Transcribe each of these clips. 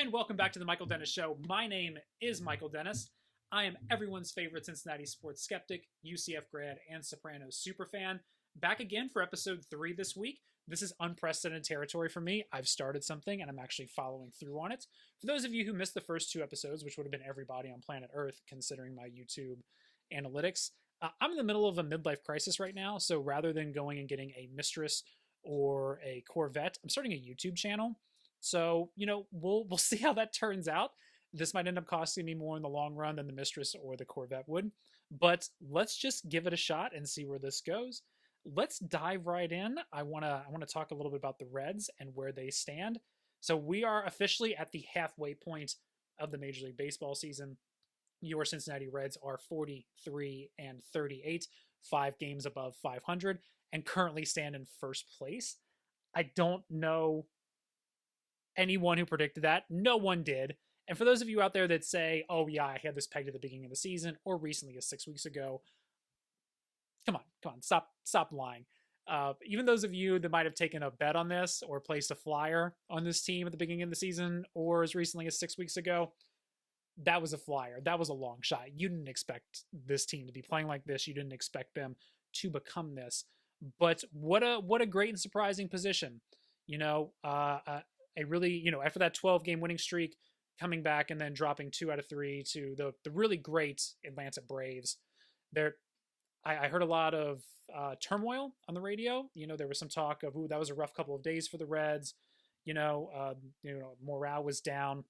And welcome back to the Michael Dennis Show. My name is Michael Dennis. I am everyone's favorite Cincinnati sports skeptic, UCF grad, and Sopranos superfan. Back again for episode 3 this week. This is unprecedented territory for me. I've started something and I'm actually following through on it. For those of you who missed the first 2 episodes, which would have been everybody on planet Earth, considering my YouTube analytics, I'm in the middle of a midlife crisis right now. So rather than going and getting a mistress or a Corvette, I'm starting a YouTube channel. So, we'll see how that turns out. This might end up costing me more in the long run than the Mistress or the Corvette would. But let's just give it a shot and see where this goes. Let's dive right in. I want to talk a little bit about the Reds and where they stand. So we are officially at the halfway point of the Major League Baseball season. Your Cincinnati Reds are 43-38, 5 games above 500, and currently stand in first place. I don't know anyone who predicted that. No one did. And for those of you out there that say, oh yeah, I had this pegged at the beginning of the season or recently as 6 weeks ago, come on, stop lying. Even those of you that might have taken a bet on this or placed a flyer on this team at the beginning of the season or as recently as 6 weeks ago, that was a flyer. That was a long shot. You didn't expect this team to be playing like this. You didn't expect them to become this. But what a great and surprising position. After that 12-game winning streak, coming back and then dropping 2 out of 3 to the really great Atlanta Braves. I heard a lot of turmoil on the radio. There was some talk of, that was a rough couple of days for the Reds. Morale was down.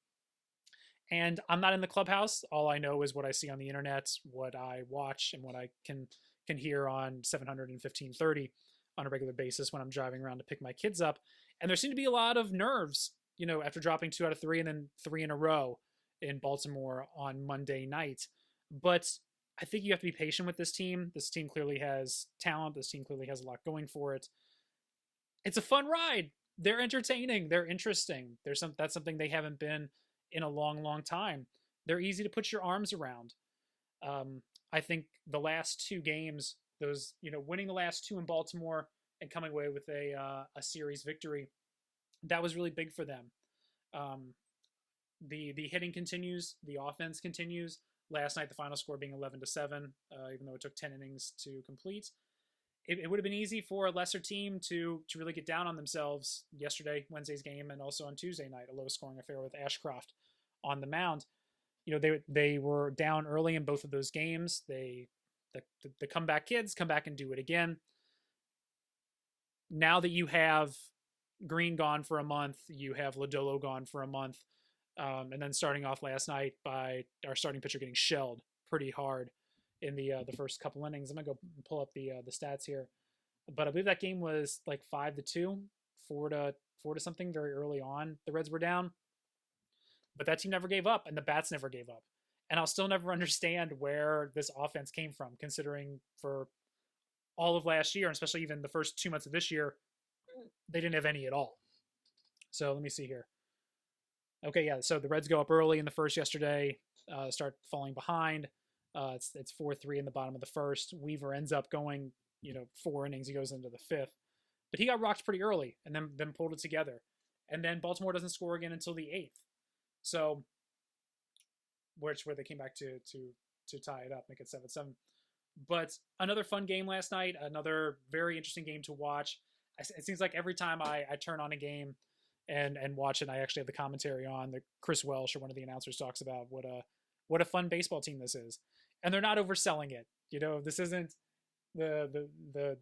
And I'm not in the clubhouse. All I know is what I see on the internet, what I watch, and what I can hear on 700 and 1530 on a regular basis when I'm driving around to pick my kids up. And there seemed to be a lot of nerves, after dropping 2 out of 3 and then 3 in a row in Baltimore on Monday night. But I think you have to be patient with this team. This team clearly has talent. This team clearly has a lot going for it. It's a fun ride. They're entertaining. They're interesting. That's something they haven't been in a long, long time. They're easy to put your arms around. I think the last 2 games, winning the last 2 in Baltimore and coming away with a series victory, that was really big for them. The hitting continues, the offense continues. Last night, the final score being 11-7, even though it took 10 innings to complete. It would have been easy for a lesser team to really get down on themselves yesterday, Wednesday's game, and also on Tuesday night, a low-scoring affair with Ashcroft on the mound. They were down early in both of those games. The comeback kids come back and do it again. Now that you have Green gone for a month, you have Lodolo gone for a month, and then starting off last night by our starting pitcher getting shelled pretty hard in the first couple innings. I'm gonna go pull up the stats here, but I believe that game was like 5-2, 4 to something very early on. The Reds were down, but that team never gave up, and the bats never gave up. And I'll still never understand where this offense came from, considering for all of last year, and especially even the first 2 months of this year, they didn't have any at all. So let me see here. Okay, yeah, so the Reds go up early in the first yesterday, start falling behind. It's 4-3 in the bottom of the first. Weaver ends up going, 4 innings. He goes into the 5th. But he got rocked pretty early and then pulled it together. And then Baltimore doesn't score again until the 8th. So, where they came back to tie it up, make it 7-7. But another fun game last night, another very interesting game to watch. It seems like every time I turn on a game and watch it, I actually have the commentary on. The Chris Welsh, or one of the announcers, talks about what a fun baseball team this is. And they're not overselling it. This isn't the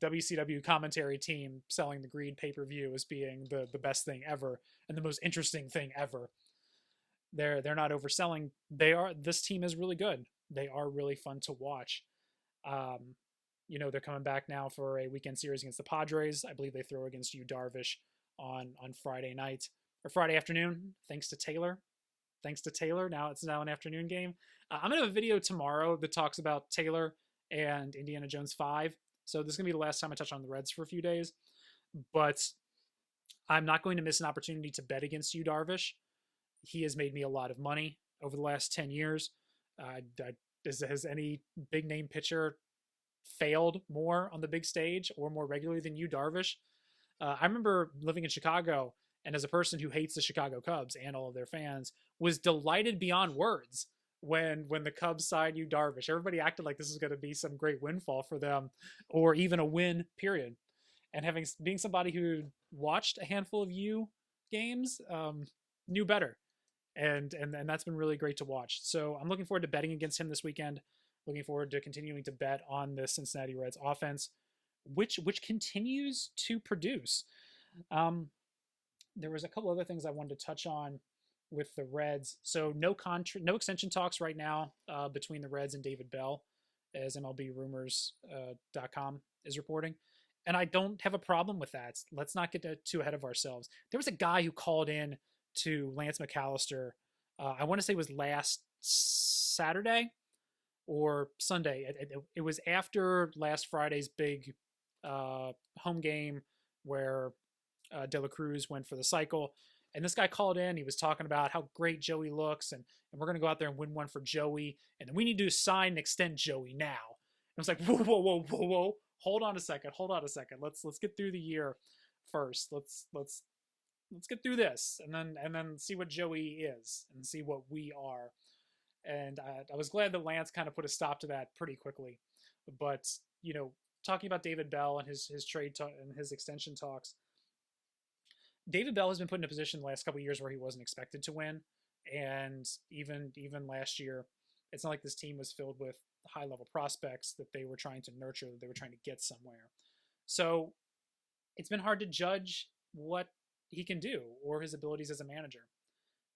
WCW commentary team selling the Greed pay-per-view as being the best thing ever and the most interesting thing ever. They're not overselling. This team is really good. They are really fun to watch. They're coming back now for a weekend series against the Padres. I believe they throw against Yu Darvish on Friday night or Friday afternoon, thanks to Taylor. Now it's an afternoon game. I'm going to have a video tomorrow that talks about Taylor and Indiana Jones 5. So this is going to be the last time I touch on the Reds for a few days. But I'm not going to miss an opportunity to bet against Yu Darvish. He has made me a lot of money over the last 10 years. Has any big name pitcher failed more on the big stage or more regularly than Yu Darvish? I remember living in Chicago And as a person who hates the Chicago Cubs and all of their fans, was delighted beyond words when the Cubs signed Yu Darvish. Everybody acted like this is going to be some great windfall for them, or even a win. Period. And being somebody who watched a handful of Yu games, knew better, and that's been really great to watch. So I'm looking forward to betting against him this weekend. Looking forward to continuing to bet on the Cincinnati Reds offense, which continues to produce. Um, there was a couple other things I wanted to touch on with the Reds. So no extension talks right now between the Reds and David Bell, as MLBRumors.com is reporting. And I don't have a problem with that. Let's not get too ahead of ourselves. There was a guy who called in to Lance McAllister. I want to say it was last Saturday or Sunday. It was after last Friday's big home game where De La Cruz went for the cycle. And this guy called in. He was talking about how great Joey looks, and we're going to go out there and win one for Joey. And then we need to sign and extend Joey now. And I was like, whoa. Hold on a second. Let's get through the year first. Let's get through this, and then see what Joey is and see what we are. And I was glad that Lance kind of put a stop to that pretty quickly. But talking about David Bell and his trade and his extension talks, David Bell has been put in a position the last couple of years where he wasn't expected to win, and even last year, it's not like this team was filled with high level prospects that they were trying to nurture, that they were trying to get somewhere. So it's been hard to judge what he can do or his abilities as a manager.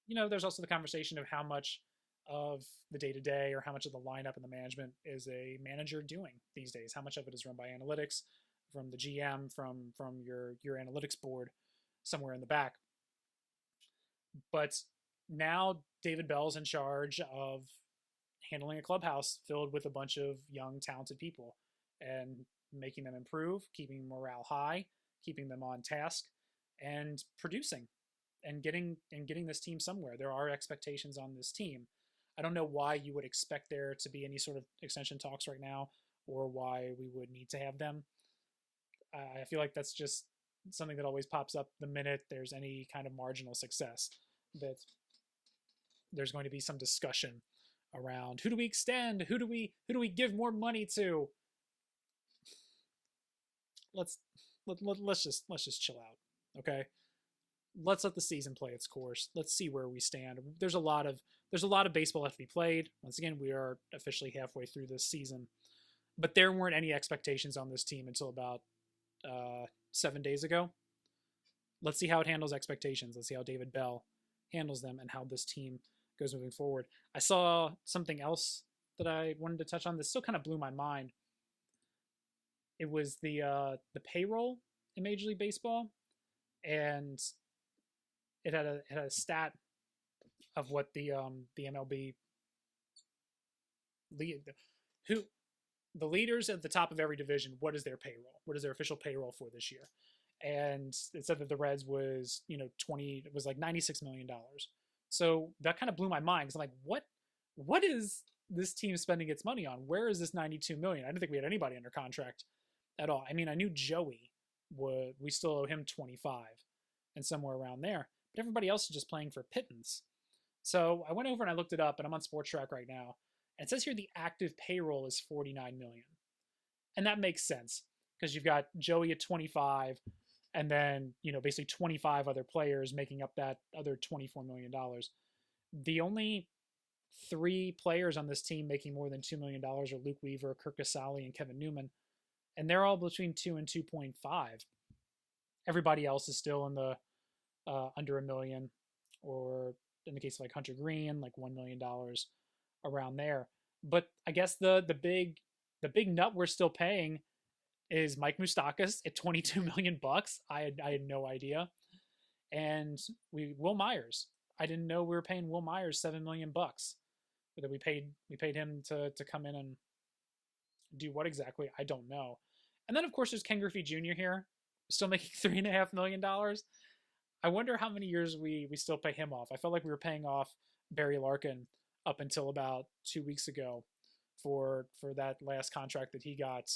There's also the conversation of how much of the day-to-day or how much of the lineup and the management is a manager doing these days. How much of it is run by analytics from the GM, from your analytics board somewhere in the back. But now David Bell's in charge of handling a clubhouse filled with a bunch of young, talented people and making them improve, keeping morale high, keeping them on task, and producing and getting this team somewhere. There are expectations on this team. I don't know why you would expect there to be any sort of extension talks right now, or why we would need to have them. I feel like that's just something that always pops up the minute there's any kind of marginal success, that there's going to be some discussion around who do we extend, who do we give more money to. Let's just chill out, okay? Let's let the season play its course. Let's see where we stand. There's a lot of baseball left to be played. Once again, we are officially halfway through this season, but there weren't any expectations on this team until about 7 days ago. Let's see how it handles expectations. Let's see how David Bell handles them and how this team goes moving forward. I saw something else that I wanted to touch on. This still kind of blew my mind. It was the payroll in Major League Baseball, and it had a stat of what the MLB the leaders at the top of every division. What is their payroll? What is their official payroll for this year? And it said that the Reds was it was like $96 million. So that kind of blew my mind, because I'm like, what is this team spending its money on? Where is this $92 million? I didn't think we had anybody under contract at all. I mean, I knew Joey we still owe him 25 and somewhere around there, but everybody else is just playing for pittance. So I went over and I looked it up, and I'm on Sports Track right now, and it says here the active payroll is $49 million. And that makes sense, because you've got Joey at 25, and then, basically 25 other players making up that other $24 million. The only 3 players on this team making more than $2 million are Luke Weaver, Kirk Casale, and Kevin Newman. And they're all between 2 and 2.5. Everybody else is still in the under $1 million, or in the case of like Hunter Green, like $1 million around there. But I guess the big nut we're still paying is Mike Moustakas at $22 million. I had no idea. And Will Myers. I didn't know we were paying Will Myers $7 million. That we paid him to come in and do what exactly, I don't know. And then of course there's Ken Griffey Jr. here, still making $3.5 million. I wonder how many years we still pay him off. I felt like we were paying off Barry Larkin up until about 2 weeks ago for that last contract that he got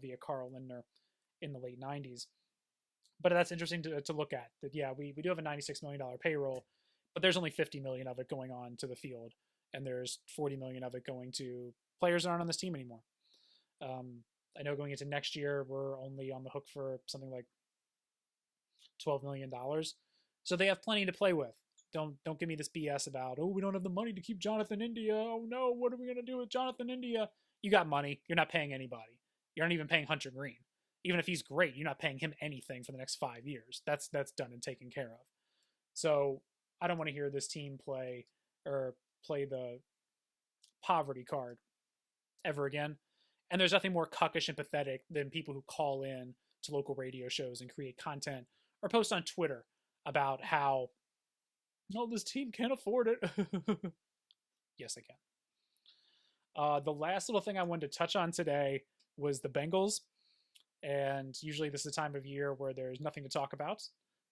via Carl Lindner in the late 90s. but that's interesting to look at. That yeah, we do have a $96 million payroll, but there's only 50 million of it going on to the field, and there's 40 million of it going to players that aren't on this team anymore. I know going into next year, we're only on the hook for something like $12 million, so they have plenty to play with. Don't give me this BS about, oh, we don't have the money to keep Jonathan India. Oh no, what are we gonna do with Jonathan India? You got money. You're not paying anybody. You're not even paying Hunter Green. Even if he's great, you're not paying him anything for the next 5 years. That's done and taken care of. So I don't want to hear this team play the poverty card ever again. And there's nothing more cuckish and pathetic than people who call in to local radio shows and create content or post on Twitter about how, no, this team can't afford it. Yes, they can. The last little thing I wanted to touch on today was the Bengals. And usually this is a time of year where there's nothing to talk about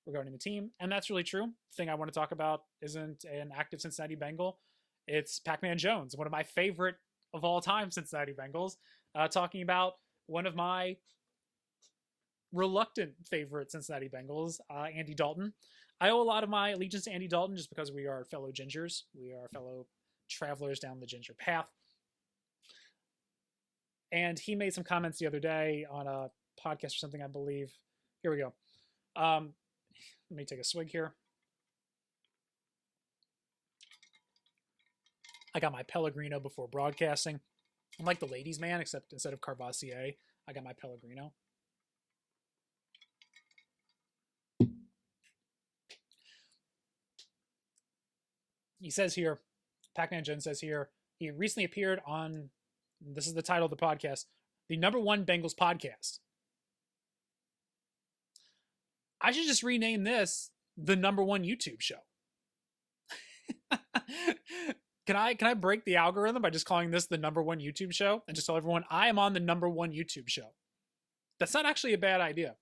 regarding the team. And that's really true. The thing I want to talk about isn't an active Cincinnati Bengal. It's Pacman Jones, one of my favorite of all time Cincinnati Bengals, talking about one of my reluctant favorite Cincinnati Bengals, Andy Dalton. I owe a lot of my allegiance to Andy Dalton just because we are fellow Gingers. We are fellow travelers down the Ginger path. And he made some comments the other day on a podcast or something, I believe. Here we go. Let me take a swig here. I got my Pellegrino before broadcasting. I'm like the ladies' man, except instead of Carvassier, I got my Pellegrino. He says here, Pacman Jones says here, he recently appeared on, this is the title of the podcast, the #1 Bengals podcast. I should just rename this the #1 YouTube show. Can I break the algorithm by just calling this the #1 YouTube show and just tell everyone I am on the #1 YouTube show? That's not actually a bad idea.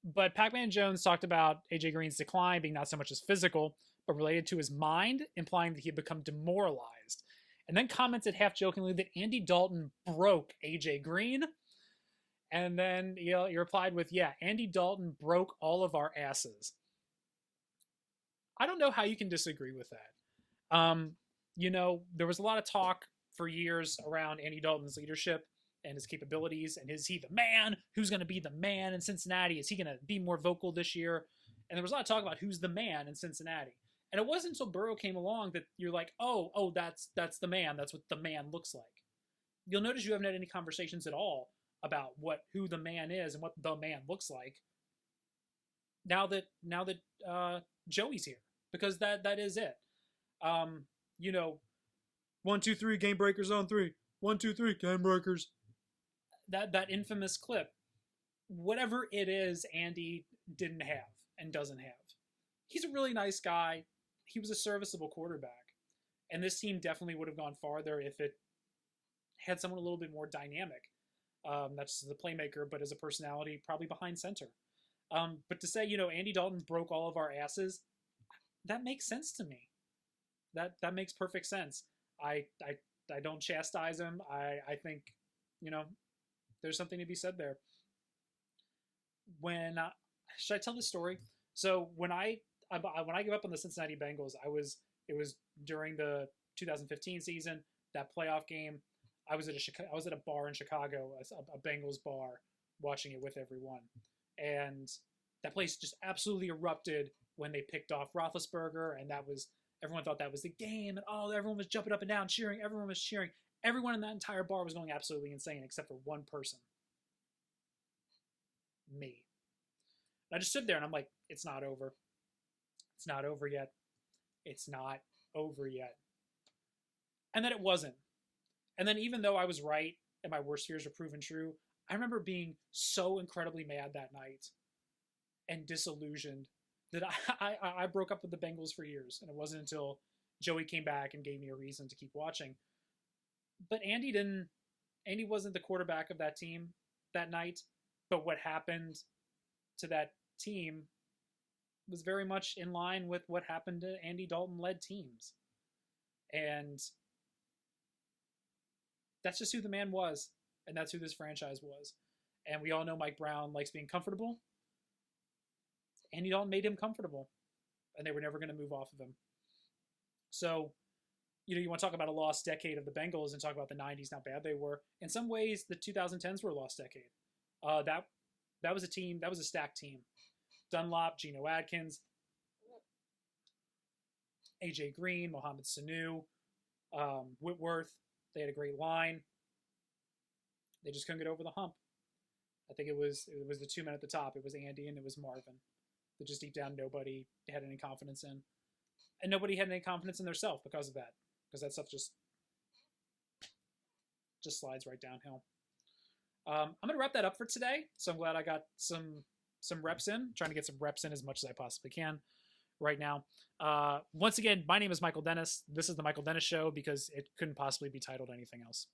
But Pacman Jones talked about AJ Green's decline being not so much as physical, but related to his mind, implying that he had become demoralized. And then commented half jokingly that Andy Dalton broke AJ Green. And then he replied with, yeah, Andy Dalton broke all of our asses. I don't know how you can disagree with that. There was a lot of talk for years around Andy Dalton's leadership and his capabilities, and is he the man? Who's going to be the man in Cincinnati? Is he going to be more vocal this year? And there was a lot of talk about who's the man in Cincinnati. And it wasn't until Burrow came along that you're like, oh, that's the man. That's what the man looks like. You'll notice you haven't had any conversations at all about who the man is and what the man looks like. Now that Joey's here, because that is it. 1, 2, 3, game breakers on 3. 1, 2, 3, game breakers. That infamous clip, whatever it is, Andy didn't have and doesn't have. He's a really nice guy. He was a serviceable quarterback. And this team definitely would have gone farther if it had someone a little bit more dynamic. Not just as a playmaker, but as a personality, probably behind center. But to say, Andy Dalton broke all of our asses, that makes sense to me. That makes perfect sense. I don't chastise him. I think, there's something to be said there. Should I tell this story? So when I gave up on the Cincinnati Bengals, it was during the 2015 season, that playoff game. I was at a bar in Chicago, a Bengals bar, watching it with everyone, and that place just absolutely erupted when they picked off Roethlisberger, and everyone thought that was the game, and everyone was jumping up and down, cheering. Everyone was cheering. Everyone in that entire bar was going absolutely insane, except for one person, me. And I just stood there, and I'm like, it's not over. It's not over yet. It's not over yet. And then it wasn't. And then even though I was right and my worst fears were proven true, I remember being so incredibly mad that night and disillusioned that I broke up with the Bengals for years. And it wasn't until Joey came back and gave me a reason to keep watching. But Andy wasn't the quarterback of that team that night. But what happened to that team was very much in line with what happened to Andy Dalton-led teams. And that's just who the man was, and that's who this franchise was. And we all know Mike Brown likes being comfortable. Andy Dalton made him comfortable, and they were never going to move off of him. So, you want to talk about a lost decade of the Bengals and talk about the 90s, how bad they were. In some ways, the 2010s were a lost decade. That was a team, that was a stacked team. Dunlop, Geno Atkins, AJ Green, Mohamed Sanu, Whitworth. They had a great line. They just couldn't get over the hump. I think it was the two men at the top. It was Andy and it was Marvin. That just deep down nobody had any confidence in. And nobody had any confidence in themselves because of that. Because that stuff just slides right downhill. I'm going to wrap that up for today. So I'm glad I got some reps in. I'm trying to get some reps in as much as I possibly can right now. Once again, my name is Michael Dennis. This is the Michael Dennis Show because it couldn't possibly be titled anything else.